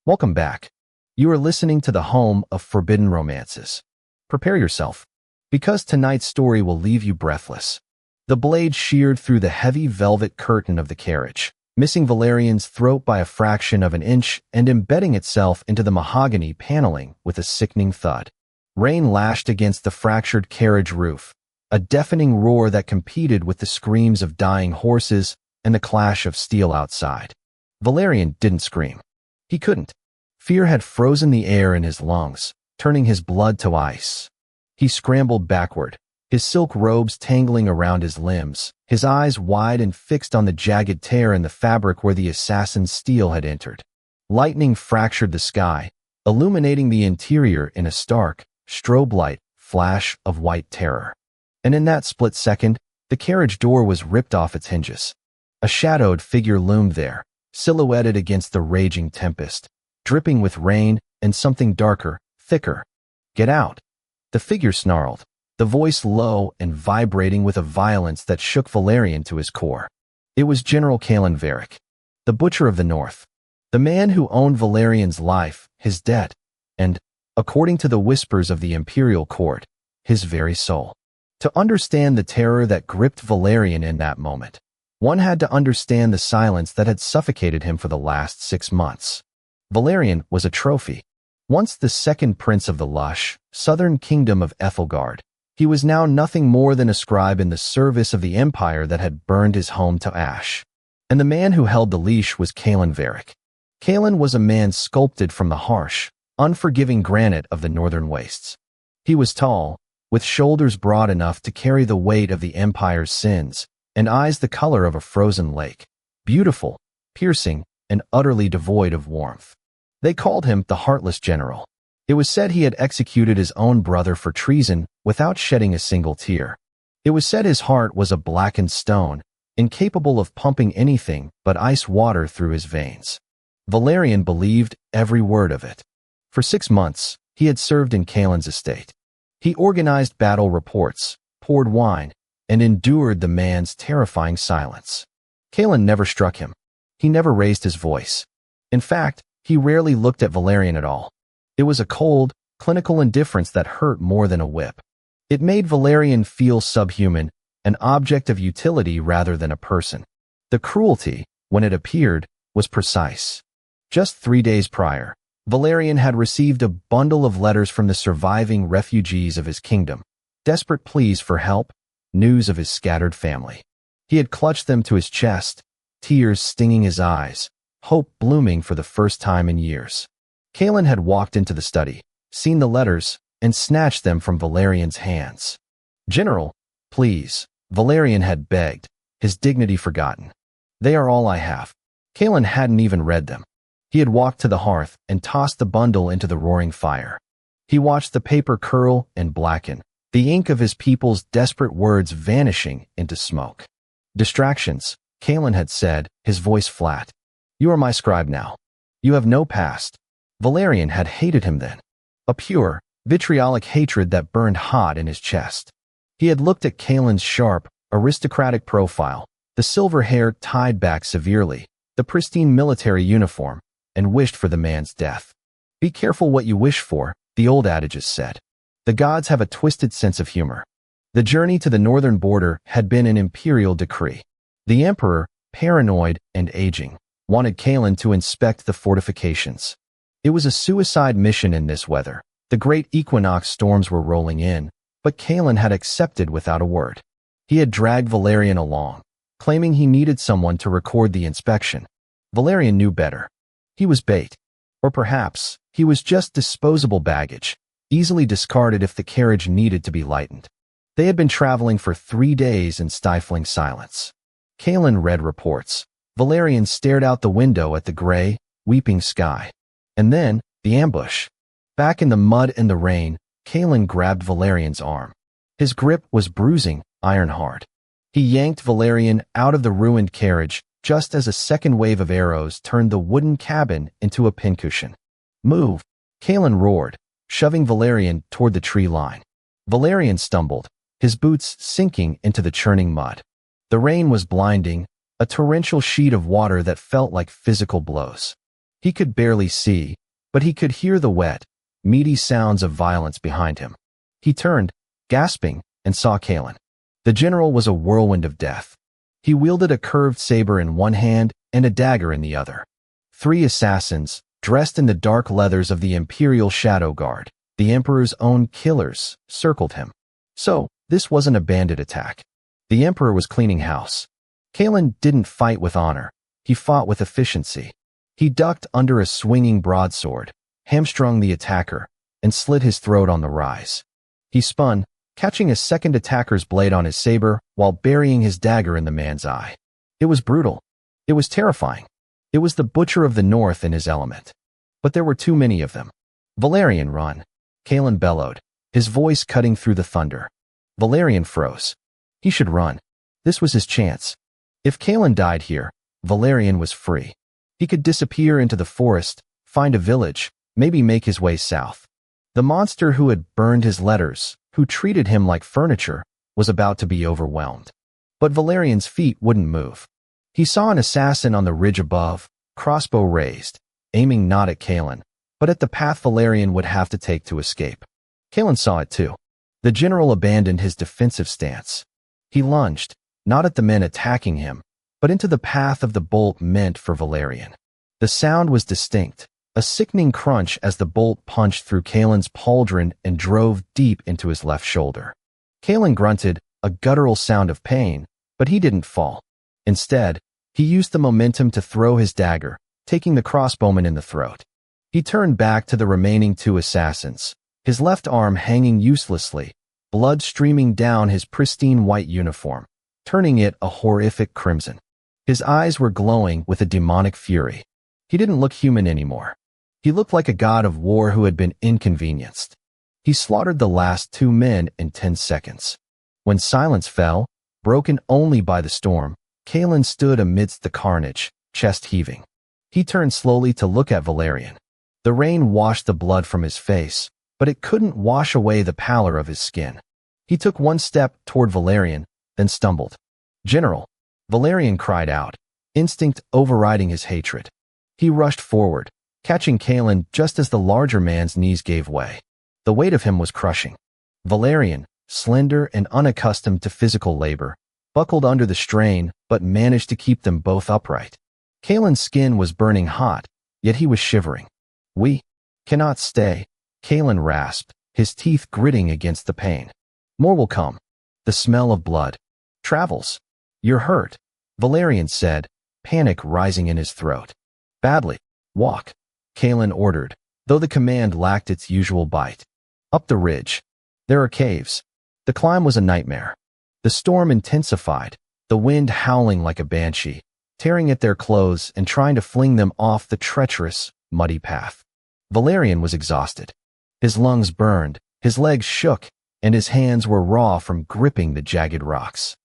Welcome back. You are listening to the home of forbidden romances. Prepare yourself, because tonight's story will leave you breathless. The blade sheared through the heavy velvet curtain of the carriage, missing Valerian's throat by a fraction of an inch and embedding itself into the mahogany paneling with a sickening thud. Rain lashed against the fractured carriage roof, a deafening roar that competed with the screams of dying horses and the clash of steel outside. Valerian didn't scream. He couldn't. Fear had frozen the air in his lungs, turning his blood to ice. He scrambled backward, his silk robes tangling around his limbs, his eyes wide and fixed on the jagged tear in the fabric where the assassin's steel had entered. Lightning fractured the sky, illuminating the interior in a stark, strobe light flash of white terror. And in that split second, the carriage door was ripped off its hinges. A shadowed figure loomed there, silhouetted against the raging tempest, dripping with rain and something darker, thicker. "Get out!" The figure snarled, the voice low and vibrating with a violence that shook Valerian to his core. It was General Kalen Varric, the Butcher of the North, the man who owned Valerian's life, his debt, and, according to the whispers of the imperial court, his very soul. To understand the terror that gripped Valerian in that moment, one had to understand the silence that had suffocated him for the last 6 months. Valerian was a trophy. Once the second prince of the lush, southern kingdom of Ethelgard, he was now nothing more than a scribe in the service of the empire that had burned his home to ash. And the man who held the leash was Kalen Varric. Kalen was a man sculpted from the harsh, unforgiving granite of the northern wastes. He was tall, with shoulders broad enough to carry the weight of the empire's sins, and eyes the color of a frozen lake, beautiful, piercing, and utterly devoid of warmth. They called him the Heartless General. It was said he had executed his own brother for treason without shedding a single tear. It was said his heart was a blackened stone, incapable of pumping anything but ice water through his veins. Valerian believed every word of it. For 6 months, he had served in Kalen's estate. He organized battle reports, poured wine, and endured the man's terrifying silence. Kalen never struck him. He never raised his voice. In fact, he rarely looked at Valerian at all. It was a cold, clinical indifference that hurt more than a whip. It made Valerian feel subhuman, an object of utility rather than a person. The cruelty, when it appeared, was precise. Just 3 days prior, Valerian had received a bundle of letters from the surviving refugees of his kingdom, desperate pleas for help, news of his scattered family. He had clutched them to his chest, tears stinging his eyes, hope blooming for the first time in years. Kalen had walked into the study, seen the letters, and snatched them from Valerian's hands. "General, please," Valerian had begged, his dignity forgotten. "They are all I have." Kalen hadn't even read them. He had walked to the hearth and tossed the bundle into the roaring fire. He watched the paper curl and blacken, the ink of his people's desperate words vanishing into smoke. "Distractions," Kalen had said, his voice flat. "You are my scribe now. You have no past." Valerian had hated him then, a pure, vitriolic hatred that burned hot in his chest. He had looked at Kalen's sharp, aristocratic profile, the silver hair tied back severely, the pristine military uniform, and wished for the man's death. "Be careful what you wish for," the old adages said. The gods have a twisted sense of humor. The journey to the northern border had been an imperial decree. The emperor, paranoid and aging, wanted Kalen to inspect the fortifications. It was a suicide mission in this weather. The great equinox storms were rolling in, but Kalen had accepted without a word. He had dragged Valerian along, claiming he needed someone to record the inspection. Valerian knew better. He was bait. Or perhaps, he was just disposable baggage, easily discarded if the carriage needed to be lightened. They had been traveling for 3 days in stifling silence. Kalen read reports. Valerian stared out the window at the gray, weeping sky. And then, the ambush. Back in the mud and the rain, Kalen grabbed Valerian's arm. His grip was bruising, iron hard. He yanked Valerian out of the ruined carriage just as a second wave of arrows turned the wooden cabin into a pincushion. "Move!" Kalen roared, shoving Valerian toward the tree line. Valerian stumbled, his boots sinking into the churning mud. The rain was blinding, a torrential sheet of water that felt like physical blows. He could barely see, but he could hear the wet, meaty sounds of violence behind him. He turned, gasping, and saw Kalen. The general was a whirlwind of death. He wielded a curved saber in one hand and a dagger in the other. 3 assassins, dressed in the dark leathers of the Imperial Shadow Guard, the Emperor's own killers, circled him. So, this wasn't a bandit attack. The Emperor was cleaning house. Kalen didn't fight with honor. He fought with efficiency. He ducked under a swinging broadsword, hamstrung the attacker, and slit his throat on the rise. He spun, catching a second attacker's blade on his saber while burying his dagger in the man's eye. It was brutal. It was terrifying. It was the Butcher of the North in his element. But there were too many of them. "Valerian, run!" Kalen bellowed, his voice cutting through the thunder. Valerian froze. He should run. This was his chance. If Kalen died here, Valerian was free. He could disappear into the forest, find a village, maybe make his way south. The monster who had burned his letters, who treated him like furniture, was about to be overwhelmed. But Valerian's feet wouldn't move. He saw an assassin on the ridge above, crossbow raised, aiming not at Kalen, but at the path Valerian would have to take to escape. Kalen saw it too. The general abandoned his defensive stance. He lunged, not at the men attacking him, but into the path of the bolt meant for Valerian. The sound was distinct, a sickening crunch as the bolt punched through Kalen's pauldron and drove deep into his left shoulder. Kalen grunted, a guttural sound of pain, but he didn't fall. Instead, he used the momentum to throw his dagger, taking the crossbowman in the throat. He turned back to the remaining 2 assassins, his left arm hanging uselessly, blood streaming down his pristine white uniform, turning it a horrific crimson. His eyes were glowing with a demonic fury. He didn't look human anymore. He looked like a god of war who had been inconvenienced. He slaughtered the last 2 men in 10 seconds. When silence fell, broken only by the storm, Kalen stood amidst the carnage, chest heaving. He turned slowly to look at Valerian. The rain washed the blood from his face, but it couldn't wash away the pallor of his skin. He took 1 step toward Valerian, then stumbled. "General!" Valerian cried out, instinct overriding his hatred. He rushed forward, catching Kalen just as the larger man's knees gave way. The weight of him was crushing. Valerian, slender and unaccustomed to physical labor, buckled under the strain but managed to keep them both upright. Kalen's skin was burning hot, yet he was shivering. "We cannot stay," Kalen rasped, his teeth gritting against the pain. "More will come. The smell of blood travels." "You're hurt," Valerian said, panic rising in his throat. "Badly. Walk," Kalen ordered, though the command lacked its usual bite. "Up the ridge. There are caves." The climb was a nightmare. The storm intensified, the wind howling like a banshee, tearing at their clothes and trying to fling them off the treacherous, muddy path. Valerian was exhausted. His lungs burned, his legs shook, and his hands were raw from gripping the jagged rocks.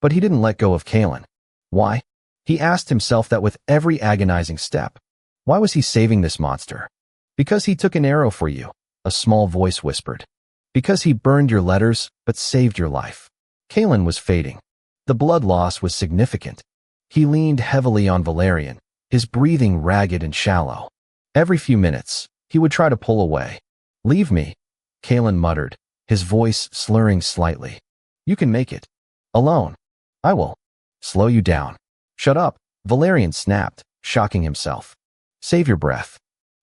But he didn't let go of Kalen. Why? He asked himself that with every agonizing step. Why was he saving this monster? "Because he took an arrow for you," a small voice whispered. "Because he burned your letters, but saved your life." Kalen was fading. The blood loss was significant. He leaned heavily on Valerian, his breathing ragged and shallow. Every few minutes, he would try to pull away. "Leave me," Kalen muttered, his voice slurring slightly. "You can make it. Alone. I will slow you down." "Shut up," Valerian snapped, shocking himself. "Save your breath."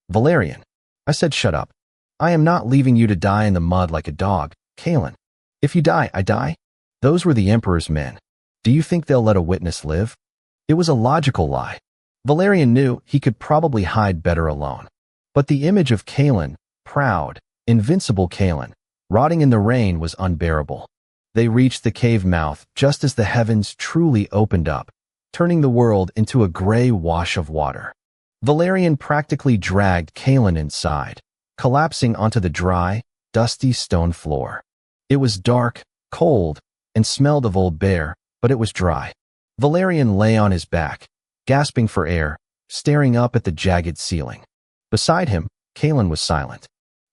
"Valerian." "I said shut up. I am not leaving you to die in the mud like a dog, Kalen. If you die, I die." Those were the Emperor's men. Do you think they'll let a witness live? It was a logical lie. Valerian knew he could probably hide better alone. But the image of Kalen, proud, invincible Kalen, rotting in the rain was unbearable. They reached the cave mouth just as the heavens truly opened up, turning the world into a gray wash of water. Valerian practically dragged Kalen inside, collapsing onto the dry, dusty stone floor. It was dark, cold, and smelled of old bear, but it was dry. Valerian lay on his back, gasping for air, staring up at the jagged ceiling. Beside him, Kalen was silent.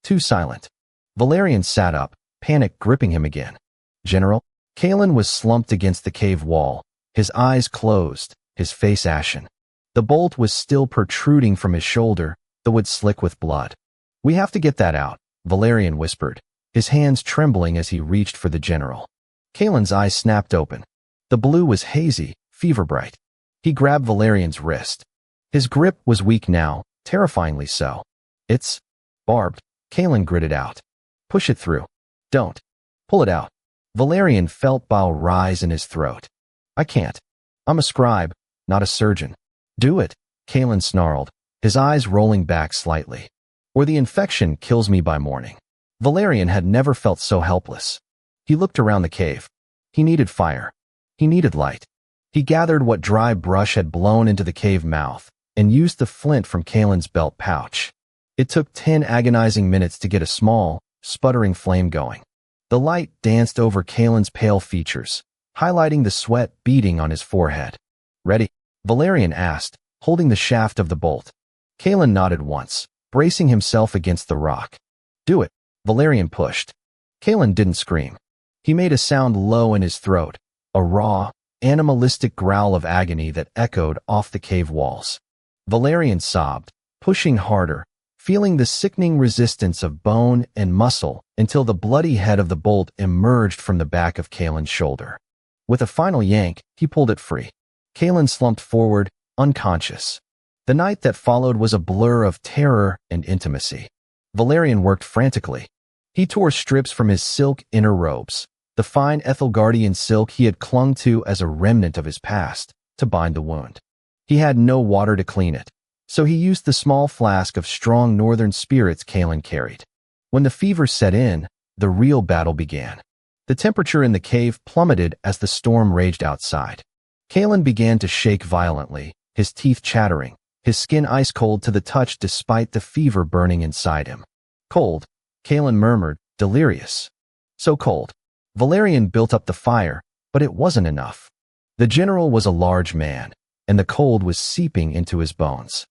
Too silent. Valerian sat up, panic gripping him again. "General?" Kalen was slumped against the cave wall, his eyes closed, his face ashen. The bolt was still protruding from his shoulder, the wood slick with blood. "We have to get that out," Valerian whispered, his hands trembling as he reached for the general. Kalen's eyes snapped open. The blue was hazy, fever-bright. He grabbed Valerian's wrist. His grip was weak now, terrifyingly so. "It's barbed," Kalen gritted out. "Push it through. Don't. Pull it out." Valerian felt bile rise in his throat. "I can't. I'm a scribe, not a surgeon." "Do it," Kalen snarled, his eyes rolling back slightly. "Or the infection kills me by morning." Valerian had never felt so helpless. He looked around the cave. He needed fire. He needed light. He gathered what dry brush had blown into the cave mouth and used the flint from Kalen's belt pouch. It took 10 agonizing minutes to get a small, sputtering flame going. The light danced over Kalen's pale features, highlighting the sweat beading on his forehead. "Ready?" Valerian asked, holding the shaft of the bolt. Kalen nodded once, bracing himself against the rock. "Do it," Valerian pushed. Kalen didn't scream. He made a sound low in his throat, a raw, animalistic growl of agony that echoed off the cave walls. Valerian sobbed, pushing harder, feeling the sickening resistance of bone and muscle until the bloody head of the bolt emerged from the back of Kalen's shoulder. With a final yank, he pulled it free. Kalen slumped forward, unconscious. The night that followed was a blur of terror and intimacy. Valerian worked frantically. He tore strips from his silk inner robes, the fine Ethelgardian silk he had clung to as a remnant of his past, to bind the wound. He had no water to clean it, so he used the small flask of strong northern spirits Kalen carried. When the fever set in, the real battle began. The temperature in the cave plummeted as the storm raged outside. Kalen began to shake violently, his teeth chattering, his skin ice-cold to the touch despite the fever burning inside him. "Cold," Kalen murmured, delirious. "So cold." Valerian built up the fire, but it wasn't enough. The general was a large man, and the cold was seeping into his bones.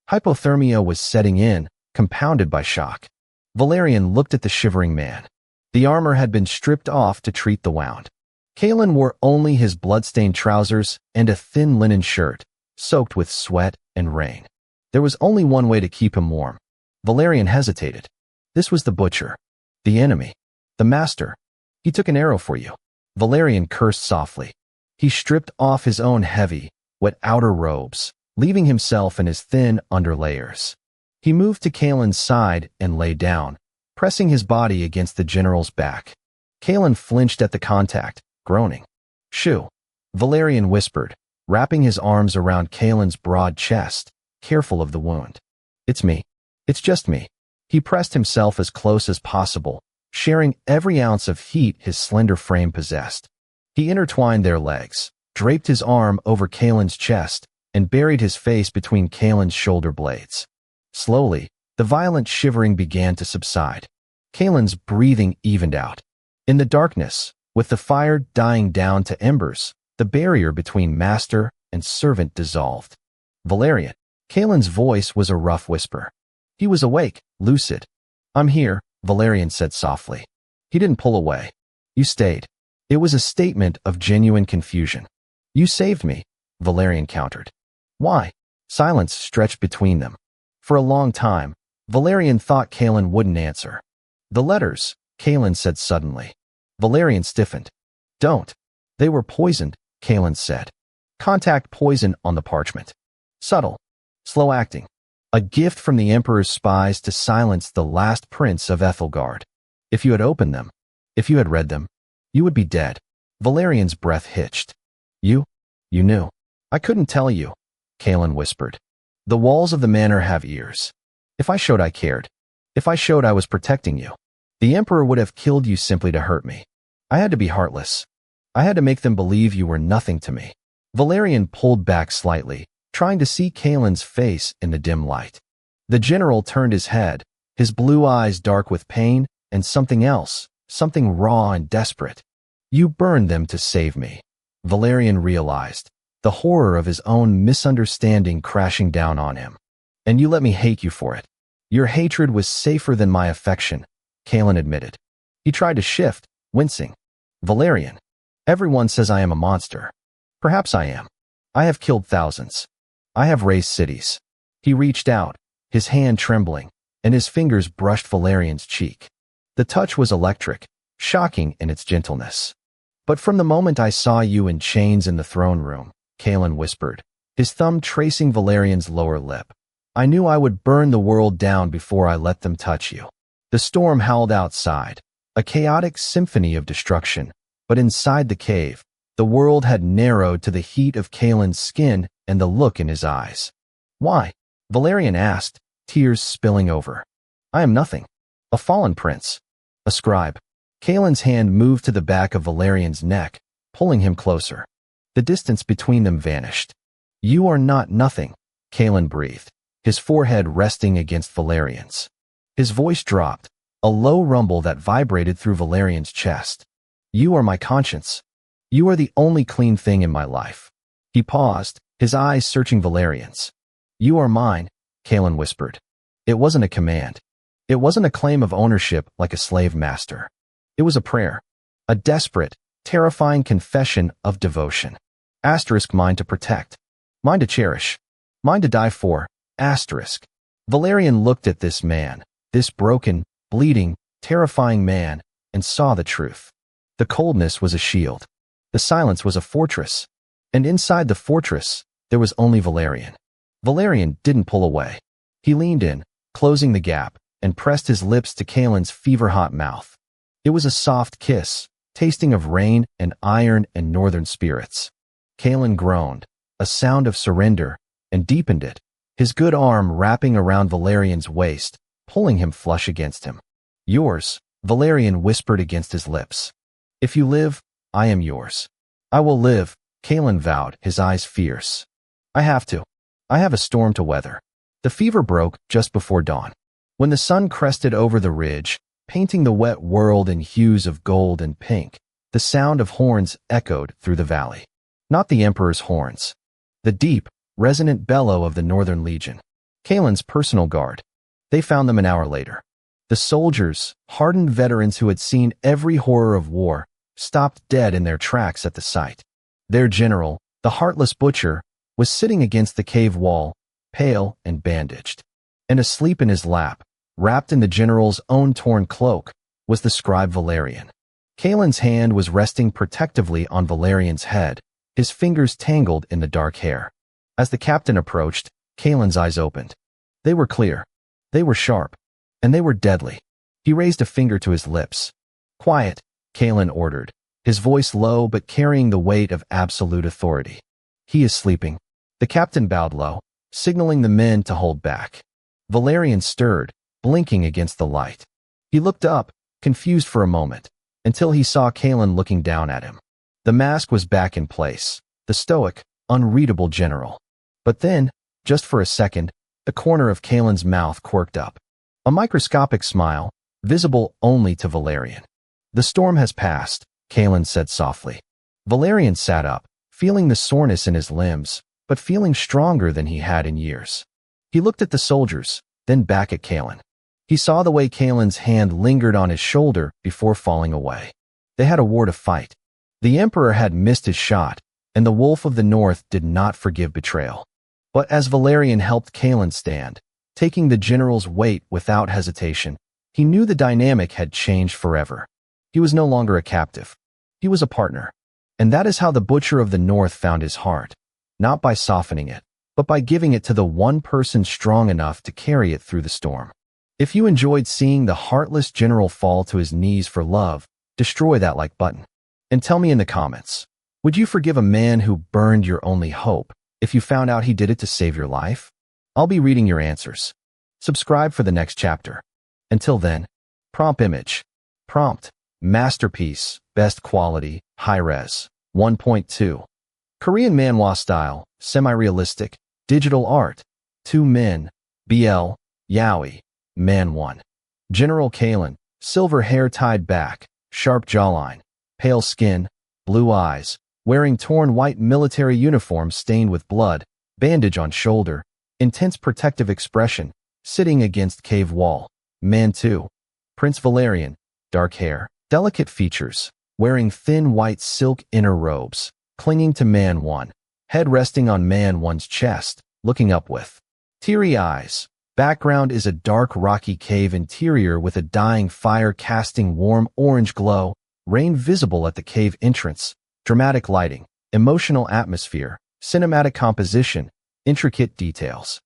Hypothermia was setting in, compounded by shock. Valerian looked at the shivering man. The armor had been stripped off to treat the wound. Kalen wore only his blood-stained trousers and a thin linen shirt, soaked with sweat and rain. There was only one way to keep him warm. Valerian hesitated. This was the butcher, the enemy, the master. "He took an arrow for you." Valerian cursed softly. He stripped off his own heavy, wet outer robes, leaving himself in his thin underlayers. He moved to Kalen's side and lay down, pressing his body against the general's back. Kalen flinched at the contact, groaning. "Shoo," Valerian whispered, wrapping his arms around Kalen's broad chest, careful of the wound. "It's me. It's just me." He pressed himself as close as possible, sharing every ounce of heat his slender frame possessed. He intertwined their legs, draped his arm over Kalen's chest, and buried his face between Kalen's shoulder blades. Slowly, the violent shivering began to subside. Kalen's breathing evened out. In the darkness, with the fire dying down to embers, the barrier between master and servant dissolved. "Valerian." Kalen's voice was a rough whisper. He was awake, lucid. "I'm here," Valerian said softly. He didn't pull away. "You stayed." It was a statement of genuine confusion. "You saved me," Valerian countered. "Why?" Silence stretched between them. For a long time, Valerian thought Kalen wouldn't answer. "The letters," Kalen said suddenly. Valerian stiffened. "Don't. They were poisoned," Kalen said. "Contact poison on the parchment. Subtle. Slow-acting. A gift from the Emperor's spies to silence the last prince of Ethelgard. If you had opened them, if you had read them, you would be dead." Valerian's breath hitched. You knew." "I couldn't tell you," Kalen whispered. "The walls of the manor have ears. If I showed I cared, if I showed I was protecting you, the Emperor would have killed you simply to hurt me. I had to be heartless. I had to make them believe you were nothing to me." Valerian pulled back slightly, trying to see Kalen's face in the dim light. The general turned his head, his blue eyes dark with pain and something else, something raw and desperate. "You burned them to save me," Valerian realized, the horror of his own misunderstanding crashing down on him. "And you let me hate you for it. Your hatred was safer than my affection," Kalen admitted. He tried to shift, wincing. "Valerian, everyone says I am a monster. Perhaps I am. I have killed thousands. I have raised cities. He reached out, his hand trembling, and his fingers brushed Valerian's cheek. The touch was electric, shocking in its gentleness. But from the moment I saw you in chains in the throne room, Kalen whispered, his thumb tracing Valerian's lower lip, I knew I would burn the world down before I let them touch you. The storm howled outside, a chaotic symphony of destruction, but inside the cave, the world had narrowed to the heat of Kalen's skin and the look in his eyes. Why? Valerian asked, tears spilling over. I am nothing. A fallen prince. A scribe. Kalen's hand moved to the back of Valerian's neck, pulling him closer. The distance between them vanished. You are not nothing, Kalen breathed, his forehead resting against Valerian's. His voice dropped, a low rumble that vibrated through Valerian's chest. You are my conscience. You are the only clean thing in my life. He paused, his eyes searching Valerian's. You are mine, Kalen whispered. It wasn't a command. It wasn't a claim of ownership like a slave master. It was a prayer. A desperate, terrifying confession of devotion. Asterisk mine to protect. Mine to cherish. Mine to die for. Asterisk. Valerian looked at this man, this broken, bleeding, terrifying man, and saw the truth. The coldness was a shield. The silence was a fortress. And inside the fortress, there was only Valerian. Valerian didn't pull away. He leaned in, closing the gap, and pressed his lips to Kalen's fever-hot mouth. It was a soft kiss, tasting of rain and iron and northern spirits. Kalen groaned, a sound of surrender, and deepened it, his good arm wrapping around Valerian's waist, pulling him flush against him. Yours, Valerian whispered against his lips. If you live, I am yours. I will live, Kalen vowed, his eyes fierce. I have to. I have a storm to weather. The fever broke just before dawn. When the sun crested over the ridge, painting the wet world in hues of gold and pink, the sound of horns echoed through the valley. Not the Emperor's horns. The deep, resonant bellow of the Northern Legion. Kalen's personal guard. They found them an hour later. The soldiers, hardened veterans who had seen every horror of war, stopped dead in their tracks at the sight. Their general, the Heartless butcher, was sitting against the cave wall, pale and bandaged. And asleep in his lap, wrapped in the general's own torn cloak, was the scribe Valerian. Kalen's hand was resting protectively on Valerian's head, his fingers tangled in the dark hair. As the captain approached, Kalen's eyes opened. They were clear. They were sharp. And they were deadly. He raised a finger to his lips. Quiet, Kalen ordered, his voice low but carrying the weight of absolute authority. He is sleeping. The captain bowed low, signaling the men to hold back. Valerian stirred, blinking against the light. He looked up, confused for a moment, until he saw Kalen looking down at him. The mask was back in place, the stoic, unreadable general. But then, just for a second, the corner of Kalen's mouth quirked up. A microscopic smile, visible only to Valerian. The storm has passed, Kalen said softly. Valerian sat up, feeling the soreness in his limbs, but feeling stronger than he had in years. He looked at the soldiers, then back at Kalen. He saw the way Kalen's hand lingered on his shoulder before falling away. They had a war to fight. The Emperor had missed his shot, and the Wolf of the North did not forgive betrayal. But as Valerian helped Kalen stand, taking the general's weight without hesitation, he knew the dynamic had changed forever. He was no longer a captive. He was a partner. And that is how the Butcher of the North found his heart, not by softening it, but by giving it to the one person strong enough to carry it through the storm. If you enjoyed seeing the heartless general fall to his knees for love, destroy that like button. And tell me in the comments, would you forgive a man who burned your only hope if you found out he did it to save your life? I'll be reading your answers. Subscribe for the next chapter. Until then, prompt image. Prompt, masterpiece, best quality, high-res, 1.2. Korean manhwa style, semi-realistic, digital art. 2 men, BL, Yaoi, Man 1. General Kalen, silver hair tied back, sharp jawline, pale skin, blue eyes, wearing torn white military uniform stained with blood, bandage on shoulder, intense protective expression, sitting against cave wall. Man 2. Prince Valerian, dark hair, delicate features, wearing thin white silk inner robes, clinging to Man 1, head resting on Man 1's chest, looking up with teary eyes. Background is a dark, rocky cave interior with a dying fire casting warm orange glow, rain visible at the cave entrance, dramatic lighting, emotional atmosphere, cinematic composition, intricate details.